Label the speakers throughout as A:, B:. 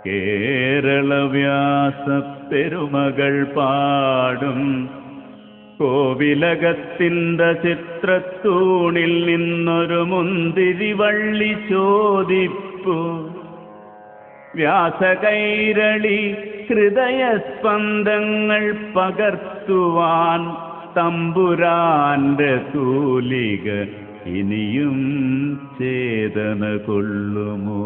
A: കേരളവ്യാസ പെരുമകൾ പാടും കോവിലകത്തിൻ്റെ ചിത്രത്തൂണിൽ നിന്നൊരു മുന്തിരിവള്ളി ചോദിപ്പു. വ്യാസകൈരളി ഹൃദയസ്പന്ദങ്ങൾ പകർത്തുവാൻ തമ്പുരാന്റെ തൂലിക ഇനിയും ചേതന കൊള്ളുമോ?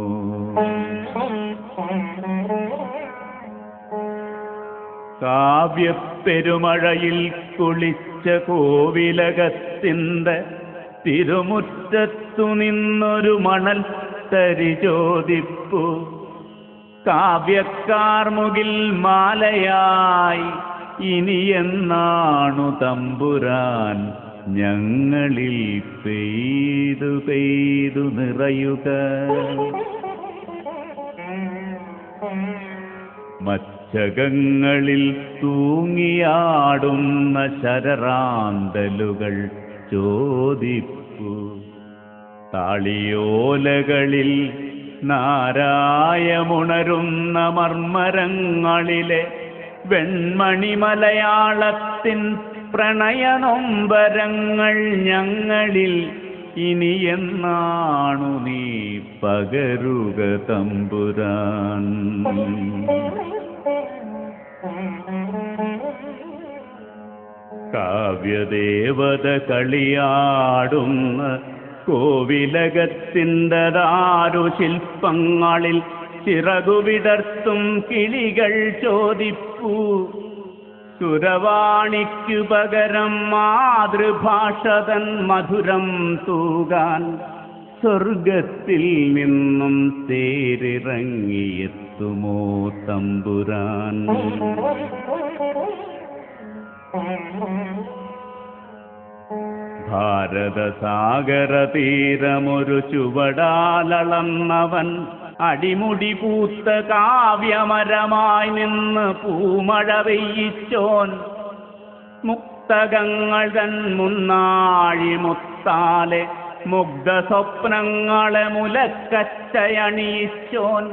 A: കാവ്യപ്പെരുമഴയിൽ കുളിച്ച കോവിലകത്തിൻ്റെ തിരുമുറ്റത്തു നിന്നൊരു മണൽ തരി ചോദിപ്പു. കാവ്യക്കാർമുകിൽ മാലയായി ഇനി എന്നാണു തമ്പുരാൻ ഞങ്ങളിൽ പെയ്തു പെയ്തു നിറയുക? മച്ചകങ്ങളിൽ തൂങ്ങിയാടുന്ന ശരറാന്തലുകൾ ചോദിപ്പു. താളിയോലകളിൽ നാരായമുണരുന്ന മർമരങ്ങളിലെ വെൺമണി മലയാളത്തിൻ പ്രണയനൊമ്പരങ്ങൾ ഞങ്ങളിൽ ഇനി എന്നാണു നീ പകരുക തമ്പുരാൻ? കാവ്യദേവത കളിയാടുന്ന കോവിലകത്തിൻ്റെ ദാരുശില്പങ്ങളിൽ ചിറകുവിടർത്തും കിളികൾ ചോദിപ്പു. സുരവാണിക്കു പകരം മാതൃഭാഷതൻ മധുരം തൂകാൻ സ്വർഗത്തിൽ നിന്നും തേരിറങ്ങിയെത്തുമോ തമ്പുരാൻ? ഭാരതസാഗര തീരമൊരു ചുവടാലളന്നവൻ അടിമുടി പൂത്ത കാവ്യമരമായി നിന്ന് പൂമഴ പെയ്യിച്ചോൻ. മുക്തകങ്ങൾ തൻ മുന്നാഴി മുത്താലെ മുഗ്ധ സ്വപ്നങ്ങളെ മുലക്കച്ചയണിയിച്ചോൻ.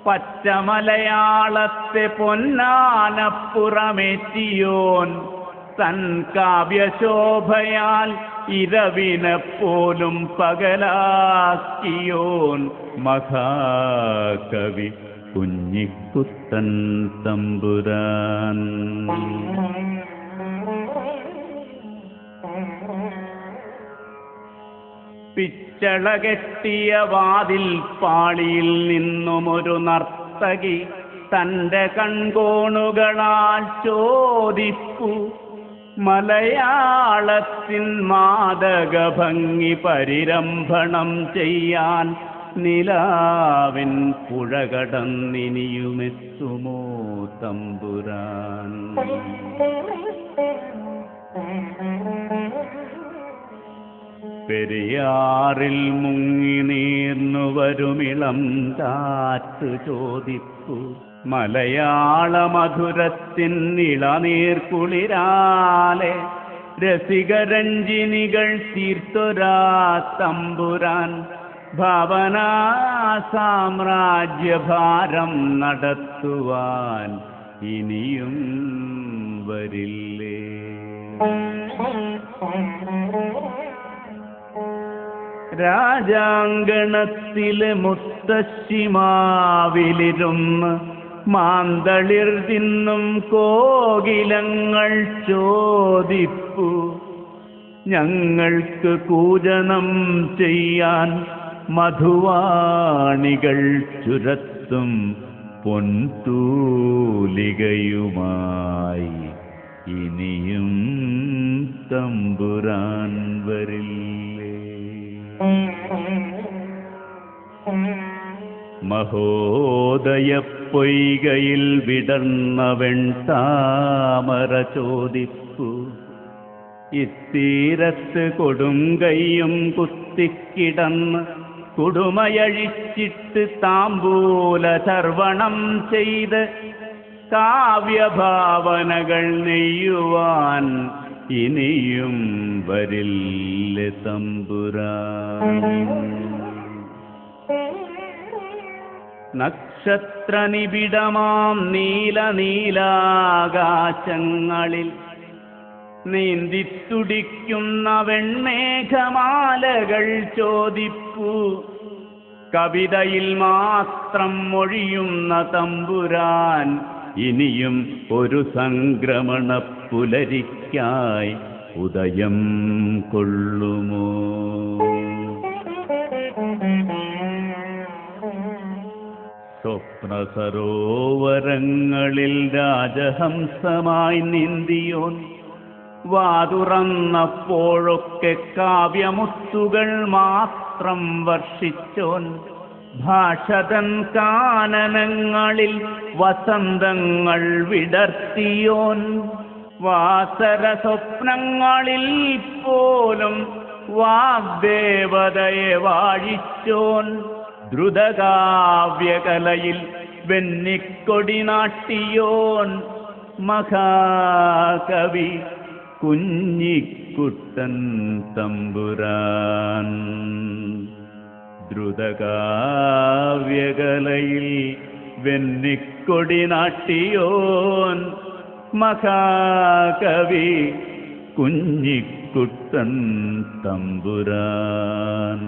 A: പച്ചമലയാളത്തെ പൊന്നാനപ്പുറമേറ്റിയോൻ. തൻ കാവ്യശോഭയാൽ ഇരവിനെപ്പോലും പകലാക്കിയോൻ. മഹാകവി കുഞ്ഞിക്കുട്ടൻ തമ്പുരാൻ. പിച്ചള കെട്ടിയ വാതിൽ പാളിയിൽ നിന്നുമൊരു നർത്തകി തൻ്റെ കൺകോണുകളാൽ ചോദിപ്പു. മലയാളത്തിൻ മാദക ഭംഗി പരിരംഭണം ചെയ്യാൻ നിലാവിൻ പുഴ കടന്നിനിയുമെത്തുമോ തമ്പുരാൻ? പെരിയാറിൽ മുങ്ങി നീർന്നു വരുമിളം കാറ്റ് ചോദിപ്പു. മലയാള മധുരത്തിൻ ഇളനീർക്കുളിരാലെ രസികരഞ്ജിനികൾ തീർത്തൊരാ തമ്പുരാൻ. ഭാവനാ സാമ്രാജ്യഭാരം നടത്തുവാൻ ഇനിയും വരില്ലേ? രാജാങ്കണത്തിലെ മുത്തശ്ശിമാവിലിരുന്ന് മാന്തളിർ തിന്നും കോകിലങ്ങൾ ചോദിപ്പു. ഞങ്ങൾക്ക് കൂജനം ചെയ്യാൻ മധുവാണികൾ ചുരത്തും പൊൻതൂലികയുമായി ഇനിയും തമ്പുരാൻ വരില്ലേ? മഹോദയ പൊയ്കയിൽ വിടർന്ന വെൺതാമര ചോദിപ്പു. ഇത്തീരത്ത് കൊടുങ്കയ്യും കുത്തിക്കിടന്ന് കുടുമയഴിച്ചിട്ട് താമ്പൂല ചർവണം ചെയ്ത് കാവ്യഭാവനകൾ നെയ്യുവാൻ ഇനിയും വരില്ല തമ്പുരാൻ? നക്ഷത്രനിബിഡമാം നീലനീലാകാശങ്ങളിൽ നീന്തിത്തുടിക്കുന്ന വെണ്മേഘമാലകൾ ചോദിപ്പൂ. കവിതയിൽ മാത്രം മൊഴിയുന്ന തമ്പുരാൻ ഇനിയും ഒരു സംക്രമണ പുലരിക്കായി ഉദയം കൊള്ളുമോ? സ്വപ്നസരോവരങ്ങളിൽ രാജഹംസമായി നീന്തിയോൻ വാതുറന്നപ്പോഴൊക്കെ കാവ്യമുത്തുകൾ മാത്രം വർഷിച്ചോൻ. ഭാഷതൻ കാനനങ്ങളിൽ വസന്തങ്ങൾ വിടർത്തിയോൻ. വാസര സ്വപ്നങ്ങളിൽ പോലും വാഗ്ദേവതയെ വാഴിച്ചോൻ. ദ്രുതകാവ്യകലയിൽ വെന്നിക്കൊടി നാട്ടിയോൻ. മഹാകവി കുഞ്ഞിക്കുട്ടൻ തമ്പുരാൻ. ദ്രുതകാവ്യകലയിൽ വെന്നിക്കൊടി നാട്ടിയോൻ. മഹാകവി കുഞ്ഞിക്കുട്ടൻ തമ്പുരാൻ.